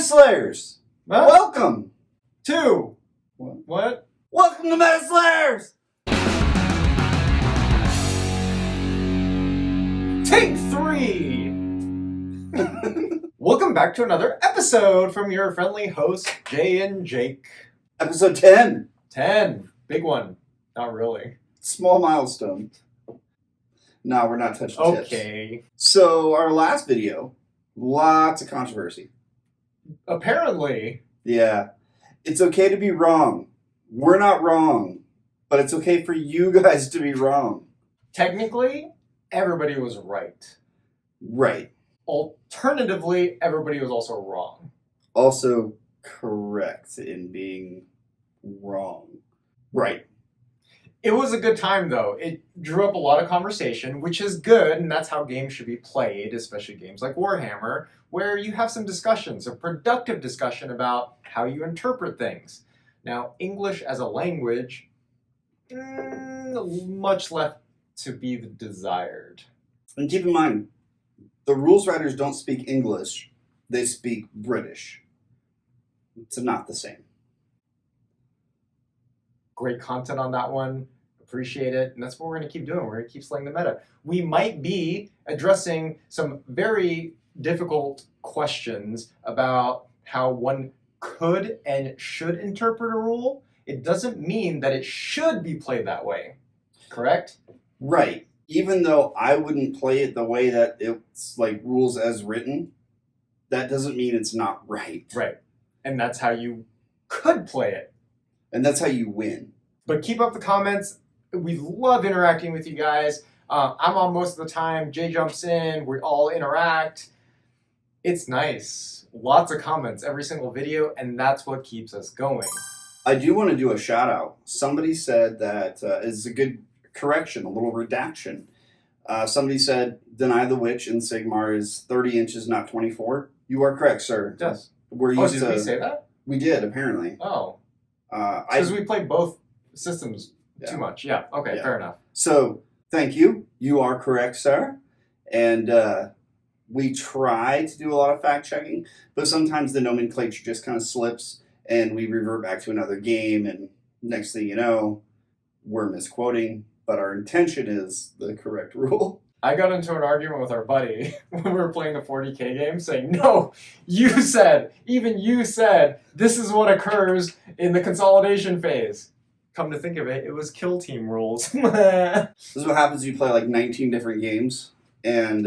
Slayers! Huh? Welcome! Two. What? What? Welcome to Meta Slayers! Take 3! Welcome back to another episode from your friendly hosts, Jay and Jake. Episode 10. 10. Big one. Not really. Small milestone. No, we're not touching tips. Okay. So, our last video, lots of controversy. Apparently. Yeah. It's okay to be wrong. We're not wrong. But it's okay for you guys to be wrong. Technically, everybody was right. Right. Alternatively, everybody was also wrong. Also correct in being wrong. Right. It was a good time, though. It drew up a lot of conversation, which is good, and that's how games should be played, especially games like Warhammer, where you have some discussions, a productive discussion about how you interpret things. Now, English as a language, much left to be the desired. And keep in mind, the rules writers don't speak English, they speak British. It's not the same. Great content on that one. Appreciate it. And that's what we're going to keep doing. We're going to keep slaying the meta. We might be addressing some very difficult questions about how one could and should interpret a rule. It doesn't mean that it should be played that way. Correct? Right. Even though I wouldn't play it the way that it's like rules as written, that doesn't mean it's not right. Right. And that's how you could play it. And that's how you win. But keep up the comments. We love interacting with you guys. I'm on most of the time. Jay jumps in. We all interact. It's nice. Lots of comments every single video, and that's what keeps us going. I do want to do a shout out. Somebody said that is a good correction, a little redaction. Somebody said, deny the witch in Sigmar is 30 inches, not 24. You are correct, sir. Yes. We're Oh, used did to, we say that? We did, apparently. Oh. I Because we played both systems Yeah. too much. Yeah, okay, Yeah. fair enough. So, thank you. You are correct, sir. And we try to do a lot of fact-checking, but sometimes the nomenclature just kind of slips, and we revert back to another game, and next thing you know, we're misquoting, but our intention is the correct rule. I got into an argument with our buddy when we were playing the 40k game saying, no, you said, even you said, this is what occurs in the consolidation phase. Come to think of it, it was kill team rules. This is what happens if you play like 19 different games, and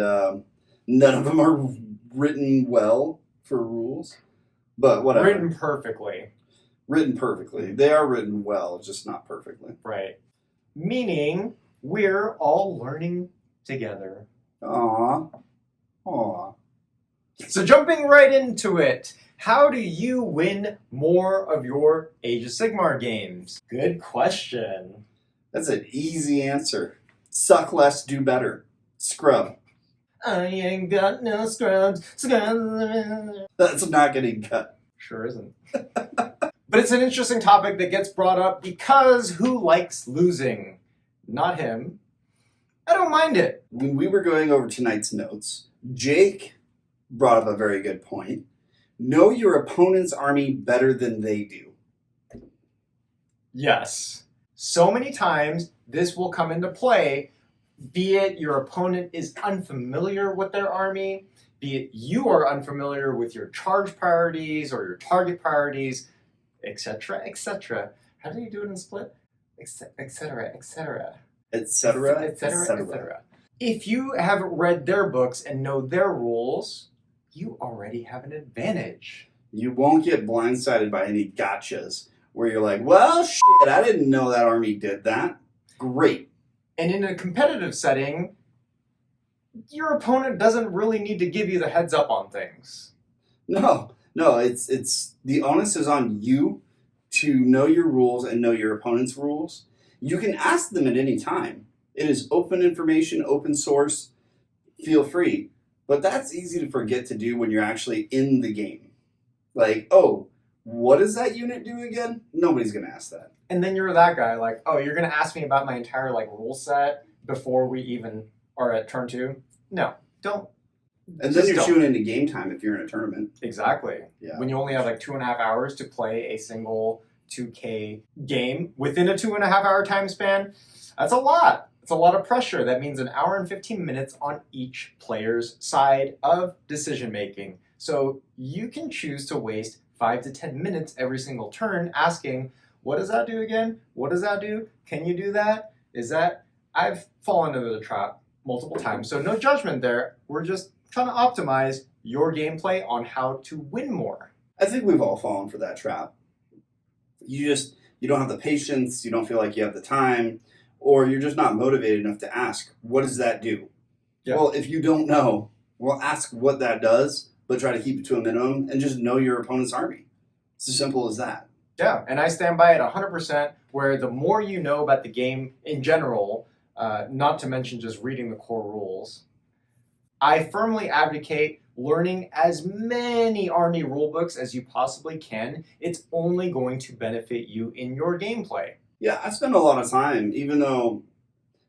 none of them are written well for rules. But whatever. Written perfectly. Written perfectly. They are written well, just not perfectly. Right. Meaning, we're all learning together. Aww. Aww. So jumping right into it, how do you win more of your Age of Sigmar games? Good question. That's an easy answer. Suck less, do better. Scrub. I ain't got no scrubs. That's not getting cut. Sure isn't. But it's an interesting topic that gets brought up because who likes losing? Not him. I don't mind it. When we were going over tonight's notes, Jake brought up a very good point. Know your opponent's army better than they do. Yes. So many times this will come into play, be it your opponent is unfamiliar with their army, be it you are unfamiliar with your charge priorities or your target priorities, etc., etc. How do you do it in split? Etc., etc. Etc. Etc., etc. If you have read their books and know their rules, you already have an advantage. You won't get blindsided by any gotchas where you're like, well, shit, I didn't know that army did that. Great. And in a competitive setting, your opponent doesn't really need to give you the heads up on things. No, it's the onus is on you to know your rules and know your opponent's rules. You can ask them at any time. It is open information, open source. Feel free. But that's easy to forget to do when you're actually in the game. Like, oh, what does that unit do again? Nobody's going to ask that. And then you're that guy, like, oh, you're going to ask me about my entire, rule set before we even are at turn 2? No, don't And then Just you're don't. shooting into game time if you're in a tournament. Exactly. Yeah. When you only have like 2.5 hours to play a single 2K game within a 2.5 hour time span, that's a lot. It's a lot of pressure. That means an hour and 15 minutes on each player's side of decision making. So you can choose to waste 5 to 10 minutes every single turn asking, what does that do again? What does that do? Can you do that? Is that? I've fallen into the trap multiple times. So no judgment there. We're just trying to optimize your gameplay on how to win more. I think we've all fallen for that trap. You don't have the patience, you don't feel like you have the time, or you're just not motivated enough to ask, what does that do? Yeah. Well, if you don't know, well, ask what that does, but try to keep it to a minimum and just know your opponent's army. It's as simple as that. Yeah, and I stand by it 100%, where the more you know about the game in general, not to mention just reading the core rules, I firmly advocate learning as many army rulebooks as you possibly can. It's only going to benefit you in your gameplay. Yeah, I spend a lot of time, even though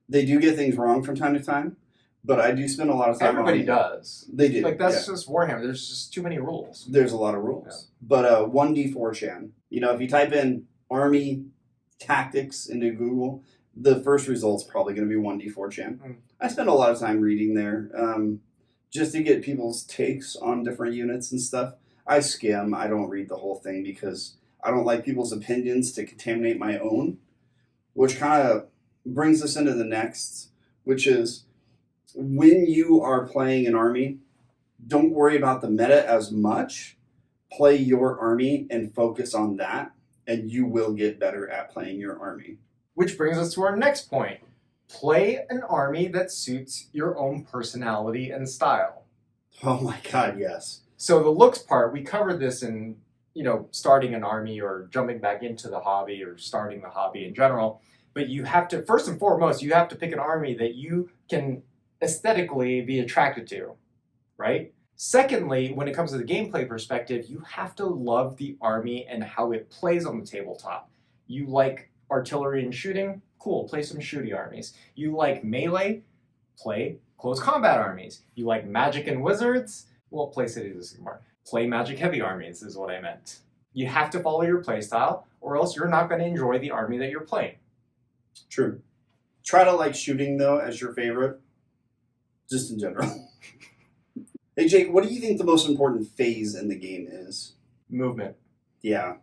they do get things wrong from time to time, but I do spend a lot of time. Everybody does. They do. Like, that's just Warhammer. There's just too many rules. There's a lot of rules. Yeah. But 1D4chan, if you type in army tactics into Google, the first result's probably going to be 1D4chan. I spend a lot of time reading there just to get people's takes on different units and stuff. I skim. I don't read the whole thing because I don't like people's opinions to contaminate my own, which kind of brings us into the next, which is when you are playing an army, don't worry about the meta as much. Play your army and focus on that, and you will get better at playing your army. Which brings us to our next point. Play an army that suits your own personality and style. Oh my God, yes. So the looks part, we covered this in, starting an army or jumping back into the hobby or starting the hobby in general. But you have to, first and foremost, you have to pick an army that you can aesthetically be attracted to, right? Secondly, when it comes to the gameplay perspective, you have to love the army and how it plays on the tabletop. You like artillery and shooting? Cool, play some shooty armies. You like melee? Play close combat armies. You like magic and wizards? Well, play Age of Sigmar. Play magic heavy armies is what I meant. You have to follow your playstyle, or else you're not going to enjoy the army that you're playing. True. Try to like shooting, though, as your favorite, just in general. Hey, Jake, what do you think the most important phase in the game is? Movement. Yeah.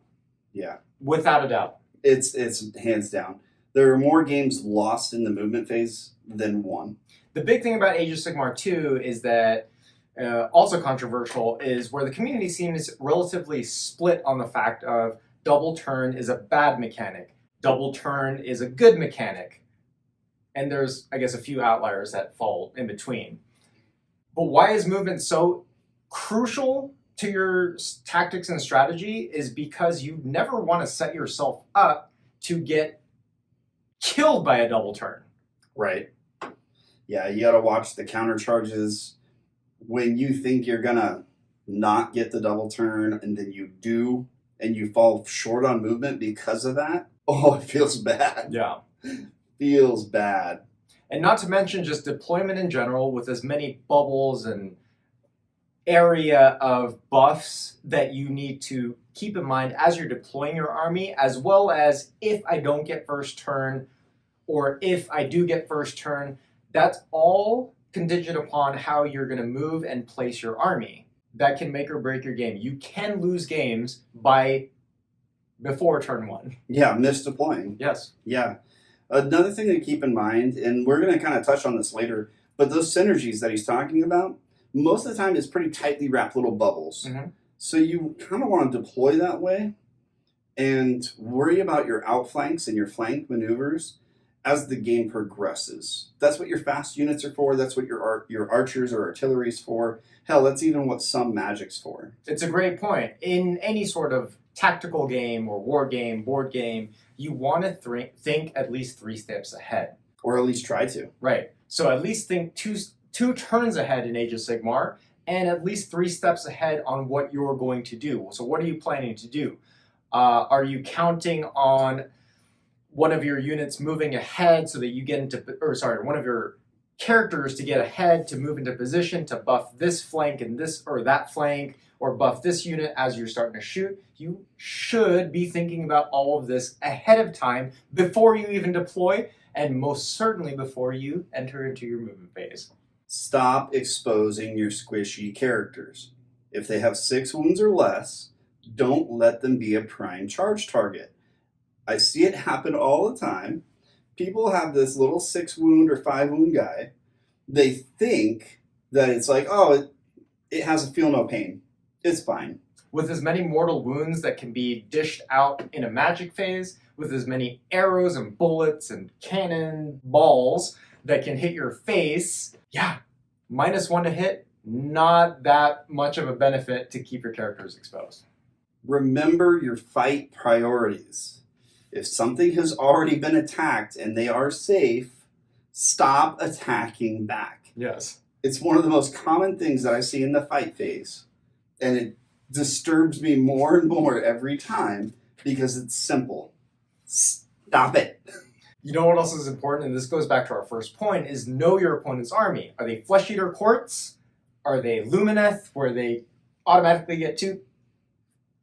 Without a doubt. It's hands down. There are more games lost in the movement phase than won. The big thing about Age of Sigmar 2 is that, also controversial, is where the community seems relatively split on the fact of double turn is a bad mechanic, double turn is a good mechanic, and there's, I guess, a few outliers that fall in between. But why is movement so crucial to your tactics and strategy is because you never want to set yourself up to get killed by a double turn. Right. Yeah, you got to watch the counter charges when you think you're going to not get the double turn and then you do and you fall short on movement because of that. Oh, it feels bad. Yeah. Feels bad. And not to mention just deployment in general with as many bubbles and area of buffs that you need to keep in mind as you're deploying your army, as well as if I don't get first turn or if I do get first turn, that's all contingent upon how you're going to move and place your army. That can make or break your game. You can lose games before turn 1. Yeah, misdeploying. Yes. Yeah. Another thing to keep in mind, and we're going to kind of touch on this later, but those synergies that he's talking about, most of the time it's pretty tightly wrapped little bubbles. Mm-hmm. So you kind of want to deploy that way and worry about your outflanks and your flank maneuvers as the game progresses. That's what your fast units are for. That's what your archers or artillery is for. Hell, that's even what some magic's for. It's a great point. In any sort of tactical game or war game, board game, you want to think at least 3 steps ahead. Or at least try to. Right. So at least think two turns ahead in Age of Sigmar, and at least 3 steps ahead on what you're going to do. So what are you planning to do? Are you counting on one of your units moving ahead so that you get into, one of your characters to get ahead, to move into position, to buff this flank and this or that flank, or buff this unit as you're starting to shoot. You should be thinking about all of this ahead of time before you even deploy, and most certainly before you enter into your movement phase. Stop exposing your squishy characters. If they have 6 wounds or less, don't let them be a prime charge target. I see it happen all the time. People have this little 6 wound or 5 wound guy. They think that it's like, oh, it has a feel no pain. It's fine. With as many mortal wounds that can be dished out in a magic phase, with as many arrows and bullets and cannon balls that can hit your face, yeah, -1 to hit, not that much of a benefit to keep your characters exposed. Remember your fight priorities. If something has already been attacked and they are safe, stop attacking back. Yes. It's one of the most common things that I see in the fight phase, and it disturbs me more and more every time because it's simple. Stop it. You know what else is important, and this goes back to our first point, is know your opponent's army. Are they Flesh Eater Courts? Are they Lumineth, where they automatically get 2?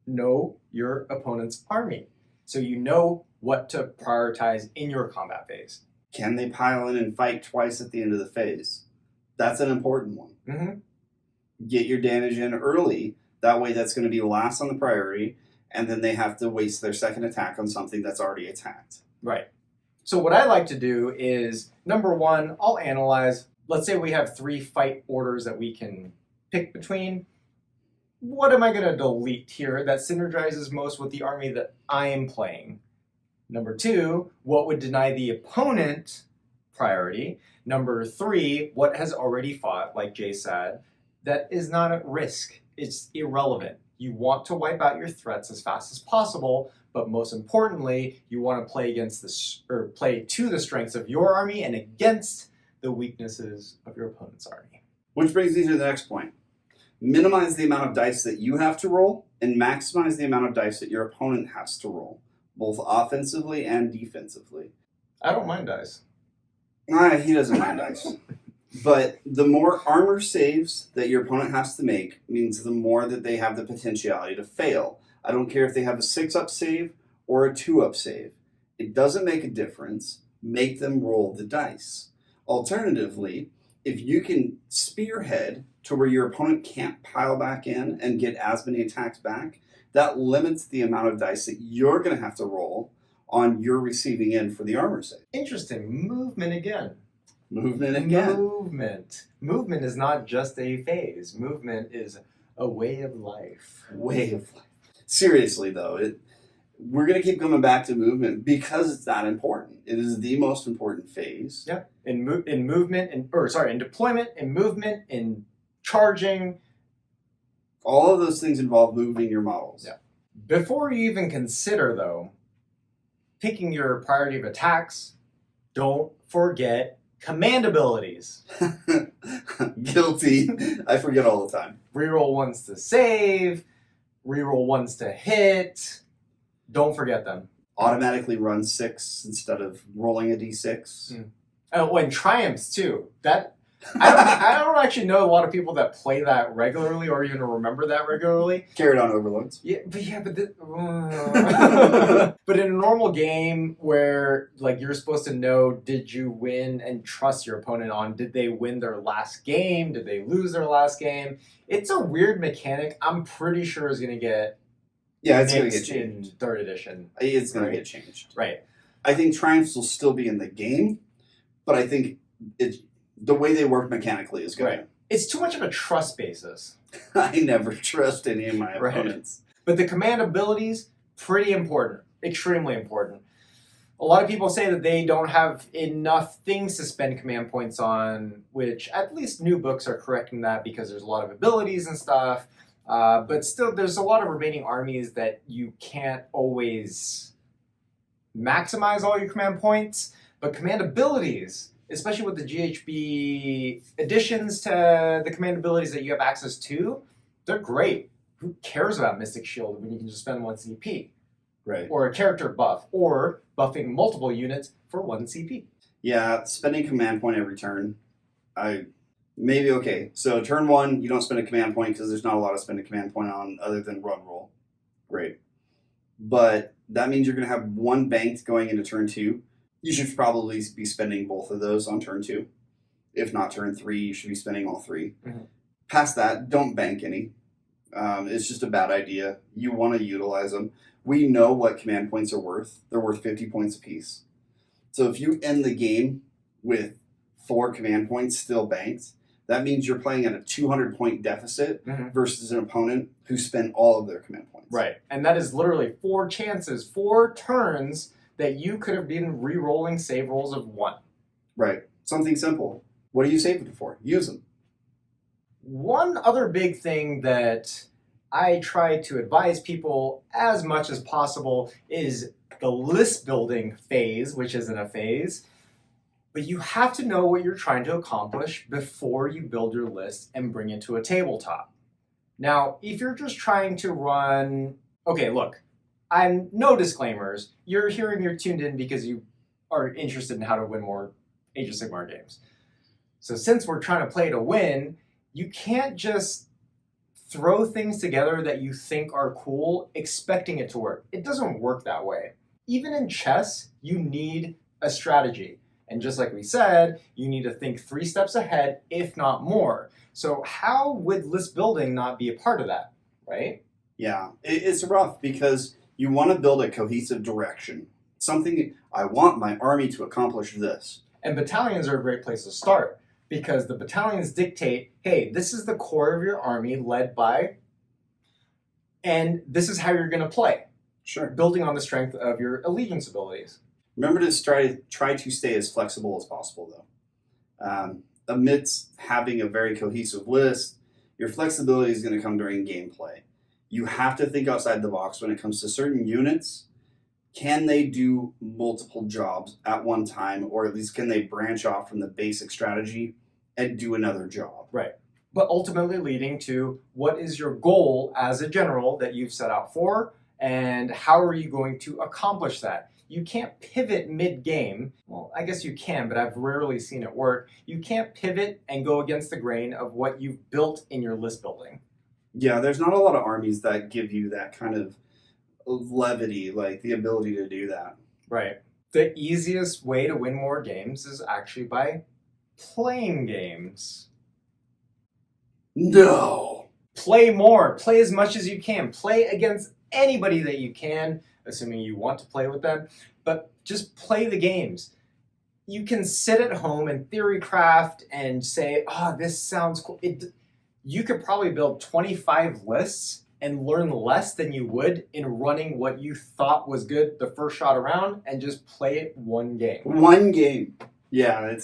Know your opponent's army, so you know what to prioritize in your combat phase. Can they pile in and fight twice at the end of the phase? That's an important one. Mm-hmm. Get your damage in early. That way that's going to be last on the priority, and then they have to waste their second attack on something that's already attacked. Right. So what I like to do is, number 1, I'll analyze. Let's say we have 3 fight orders that we can pick between. What am I going to delete here that synergizes most with the army that I am playing? Number 2, what would deny the opponent priority? Number 3, what has already fought, like Jay said, that is not at risk. It's irrelevant. You want to wipe out your threats as fast as possible, but most importantly, you want to play against play to the strengths of your army and against the weaknesses of your opponent's army. Which brings me to the next point. Minimize the amount of dice that you have to roll and maximize the amount of dice that your opponent has to roll, both offensively and defensively. I don't mind dice. He doesn't mind dice. But the more armor saves that your opponent has to make means the more that they have the potentiality to fail. I don't care if they have a 6-up save or a 2-up save. It doesn't make a difference. Make them roll the dice. Alternatively, if you can spearhead to where your opponent can't pile back in and get as many attacks back, that limits the amount of dice that you're going to have to roll on your receiving end for the armor save. Interesting. Movement again. Movement again. Movement is not just a phase. Movement is a way of life. Way of life. Seriously, though, we're going to keep coming back to movement because it's that important. It is the most important phase. Yeah. In movement, in deployment, in movement, in charging. All of those things involve moving your models. Yeah. Before you even consider, though, picking your priority of attacks, don't forget command abilities. Guilty. I forget all the time. Reroll 1s to save, reroll 1s to hit. Don't forget them. Automatically run 6 instead of rolling a d6. Oh, and triumphs too. I don't actually know a lot of people that play that regularly or even remember that regularly. Carried on overloads. But in a normal game where like you're supposed to know, did you win, and trust your opponent on, did they win their last game? Did they lose their last game? It's a weird mechanic. I'm pretty sure is going to get it's going to get changed in 3rd edition. It's going to get changed. Right. I think triumphs will still be in the game, but I think the way they work mechanically is good. Right. It's too much of a trust basis. I never trust any of my opponents. But the command abilities, pretty important. Extremely important. A lot of people say that they don't have enough things to spend command points on, which at least new books are correcting that because there's a lot of abilities and stuff. But still, there's a lot of remaining armies that you can't always maximize all your command points. But command abilities, especially with the GHB additions to the command abilities that you have access to, they're great. Who cares about Mystic Shield when you can just spend 1 CP? Right. Or a character buff, or buffing multiple units for 1 CP. Yeah, spending command point every turn Maybe okay. So turn 1, you don't spend a command point because there's not a lot to spend a command point on other than run roll. Great. But that means you're going to have 1 banked going into turn 2. You should probably be spending both of those on turn 2. If not turn 3, you should be spending all 3. Mm-hmm. Past that, don't bank any. It's just a bad idea. You want to utilize them. We know what command points are worth. They're worth 50 points apiece. So if you end the game with 4 command points still banked, that means you're playing at a 200-point deficit versus an opponent who spent all of their command points. Right. And that is literally 4 chances, 4 turns that you could have been re-rolling save rolls of 1. Right. Something simple. What are you saving it for? Use them. One other big thing that I try to advise people as much as possible is the list building phase, which isn't a phase. But you have to know what you're trying to accomplish before you build your list and bring it to a tabletop. Now, if you're just trying to run... Okay, look, I'm no disclaimers. You're here and you're tuned in because you are interested in how to win more Age of Sigmar games. So since we're trying to play to win, you can't just throw things together that you think are cool expecting it to work. It doesn't work that way. Even in chess, you need a strategy. And just like we said, you need to think 3 steps ahead, if not more. So how would list building not be a part of that, right? Yeah, it's rough because you want to build a cohesive direction. Something, I want my army to accomplish this. And battalions are a great place to start because the battalions dictate, hey, this is the core of your army led by, and this is how you're going to play. Sure. Building on the strength of your allegiance abilities. Remember to try to stay as flexible as possible, though. Amidst having a very cohesive list, your flexibility is going to come during gameplay. You have to think outside the box when it comes to certain units. Can they do multiple jobs at one time, or at least can they branch off from the basic strategy and do another job? Right. But ultimately leading to what is your goal as a general that you've set out for, and how are you going to accomplish that? You can't pivot mid-game. Well, I guess you can, but I've rarely seen it work. You can't pivot and go against the grain of what you've built in your list building. Yeah, there's not a lot of armies that give you that kind of levity, like the ability to do that. Right. The easiest way to win more games is actually by playing games. No! Play more. Play as much as you can. Play against anybody that you can, assuming you want to play with them, but just play the games. You can sit at home and theory craft and say, this sounds cool. You could probably build 25 lists and learn less than you would in running what you thought was good the first shot around and just play it one game. One game. Yeah,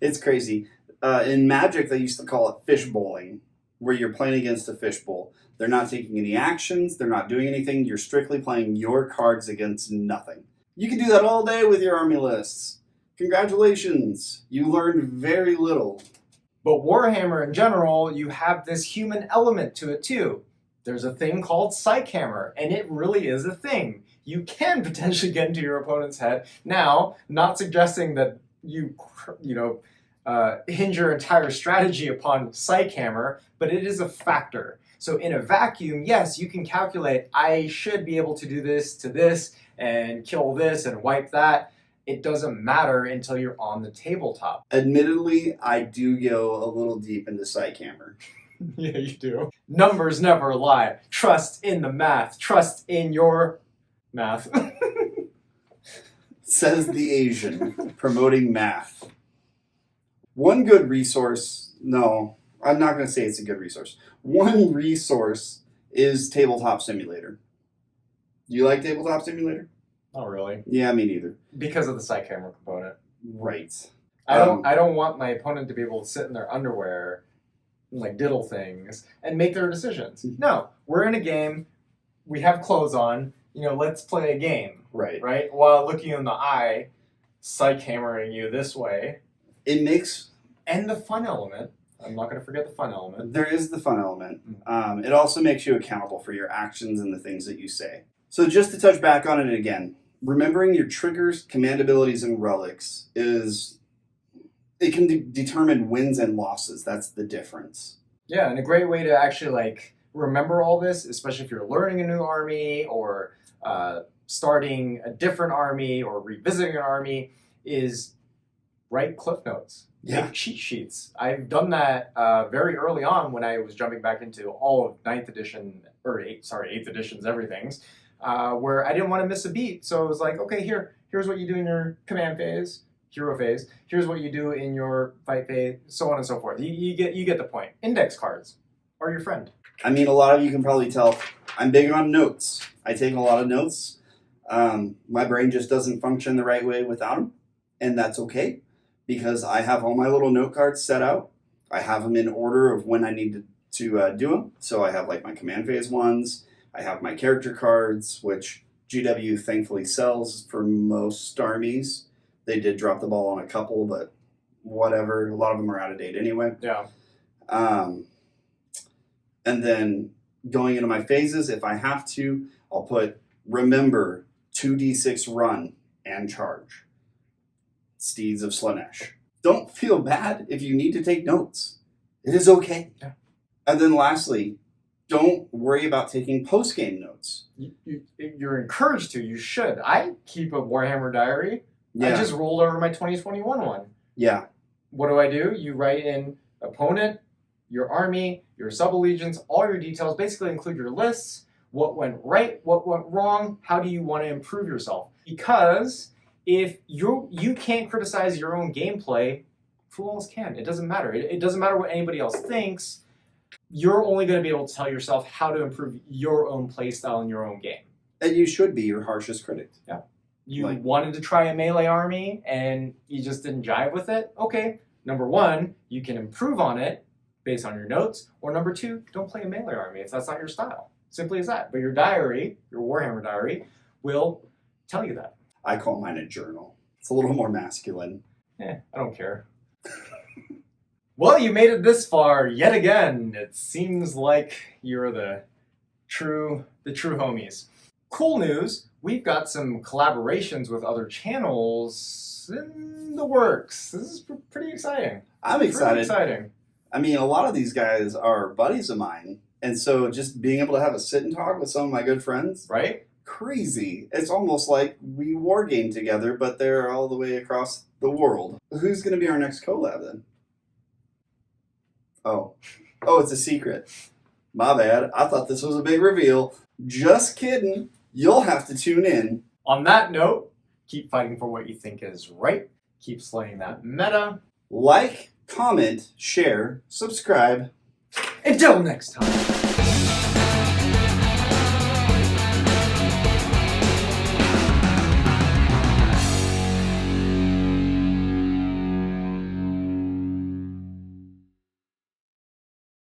it's crazy. In Magic, they used to call it fish bowling, where you're playing against a fishbowl. They're not taking any actions. They're not doing anything. You're strictly playing your cards against nothing. You can do that all day with your army lists. Congratulations. You learned very little. But Warhammer in general, you have this human element to it too. There's a thing called Psych Hammer, and it really is a thing. You can potentially get into your opponent's head. Now, not suggesting that you hinge your entire strategy upon Psych Hammer, but it is a factor. So in a vacuum, yes, you can calculate, I should be able to do this to this and kill this and wipe that. It doesn't matter until you're on the tabletop. Admittedly, I do go a little deep into Psych Hammer. Yeah, you do. Numbers never lie. Trust in the math. Trust in your math. Says the Asian, promoting math. One good resource, no, I'm not going to say it's a good resource. One resource is Tabletop Simulator. Do you like Tabletop Simulator? Not really. Yeah, me neither. Because of the Psych Hammer component. Right. I don't want my opponent to be able to sit in their underwear and like diddle things and make their decisions. No, we're in a game. We have clothes on. Let's play a game. Right. Right? While looking you in the eye, Psych Hammering you this way. It makes... And the fun element. I'm not going to forget the fun element. There is the fun element. It also makes you accountable for your actions and the things that you say. So just to touch back on it again, remembering your triggers, command abilities, and relics is it can determine wins and losses. That's the difference. Yeah, and a great way to actually like remember all this, especially if you're learning a new army or starting a different army or revisiting an army, is write cliff notes. Yeah. Make cheat sheets. I've done that very early on when I was jumping back into all of 9th edition, or 8th editions, everything's, where I didn't want to miss a beat. So it was like, okay, here's what you do in your command phase, hero phase. Here's what you do in your fight phase, so on and so forth. You get the point. Index cards are your friend. I mean, a lot of you can probably tell I'm big on notes. I take a lot of notes. My brain just doesn't function the right way without them, and that's okay because I have all my little note cards set out. I have them in order of when I need to do them. So I have like my command phase ones. I have my character cards, which GW thankfully sells for most armies. They did drop the ball on a couple, but whatever. A lot of them are out of date anyway. Yeah. And then going into my phases, if I have to, I'll put remember 2d6 run and charge. Steeds of Slanesh. Don't feel bad if you need to take notes. It is okay. Yeah. And then lastly, don't worry about taking post-game notes. You're encouraged to. You should. I keep a Warhammer diary. Yeah. I just rolled over my 2021 one. Yeah. What do? You write in opponent, your army, your sub-allegiance, all your details. Basically include your lists, what went right, what went wrong, how do you want to improve yourself. Because if you can't criticize your own gameplay, who else can? It doesn't matter. It doesn't matter what anybody else thinks. You're only going to be able to tell yourself how to improve your own playstyle in your own game. And you should be your harshest critic. Yeah. You wanted to try a melee army and you just didn't jive with it? Okay. Number one, you can improve on it based on your notes. Or number two, don't play a melee army if that's not your style. Simple as that. But your diary, your Warhammer diary, will tell you that. I call mine a journal. It's a little more masculine. I don't care. Well, you made it this far yet again. It seems like you're the true homies. Cool news, we've got some collaborations with other channels in the works. This is pretty exciting. I'm excited. Pretty exciting. I mean, a lot of these guys are buddies of mine. And so just being able to have a sit and talk with some of my good friends. Right? Crazy. It's almost like we war game together, but they're all the way across the world. Who's going to be our next collab then? Oh, it's a secret. My bad. I thought this was a big reveal. Just kidding. You'll have to tune in. On that note, keep fighting for what you think is right. Keep slaying that meta. Like, comment, share, subscribe. Until next time.